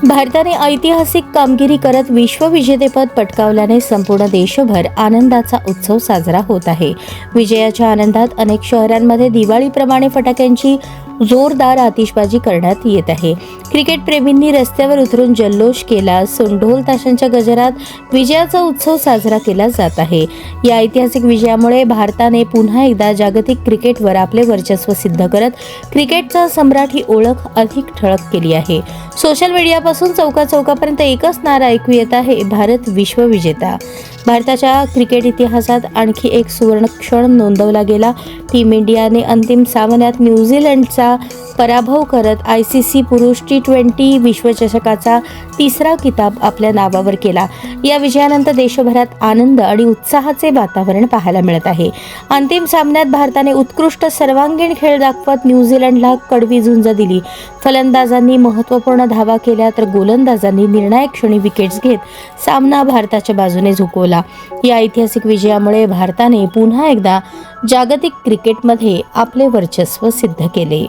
भारताने ऐतिहासिक कामगिरी करत विश्वविजेतेपद पटकावल्याने संपूर्ण देशभर आनंदाचा उत्सव साजरा होत आहे. विजयाच्या आनंदात अनेक शहरांमध्ये दिवाळीप्रमाणे फटाक्यांची जोरदार आतिषबाजी करण्यात येत आहे. क्रिकेट प्रेमींनी रस्त्यावर उतरून जल्लोष केला असून ढोल ताशांच्या गजरात विजयाचा उत्सव साजरा केला जात आहे. या ऐतिहासिक विजयामुळे भारताने पुन्हा एकदा जागतिक क्रिकेटवर आपले वर्चस्व सिद्ध करत क्रिकेटचा सम्राट ही ओळख अधिक ठळक केली आहे. सोशल मीडियापासून चौकापर्यंत एकच नारा ऐकू येत आहे, भारत विश्वविजेता. भारताच्या क्रिकेट इतिहासात आणखी एक सुवर्ण क्षण नोंदवला गेला. टीम इंडियाने अंतिम सामन्यात न्यूझीलंडचा पराभव करत ICC पुरुष T20 विश्वचषकाचा तिसरा किताब आपल्या नावावर केला. या विजयानंतर देशभरात आनंद आणि उत्साहाचे वातावरण पाहायला मिळत आहे. अंतिम सामन्यात भारताने उत्कृष्ट सर्वांगीण खेळ दाखवत न्यूझीलंडला कडवी झुंज दिली. फलंदाजांनी महत्त्वपूर्ण धावा केल्या तर गोलंदाजांनी निर्णायक क्षणी विकेट्स घेत सामना भारताच्या बाजूने झुकवला. या ऐतिहासिक विजयामुळे भारताने पुन्हा एकदा जागतिक क्रिकेटमध्ये आपले वर्चस्व सिद्ध केले.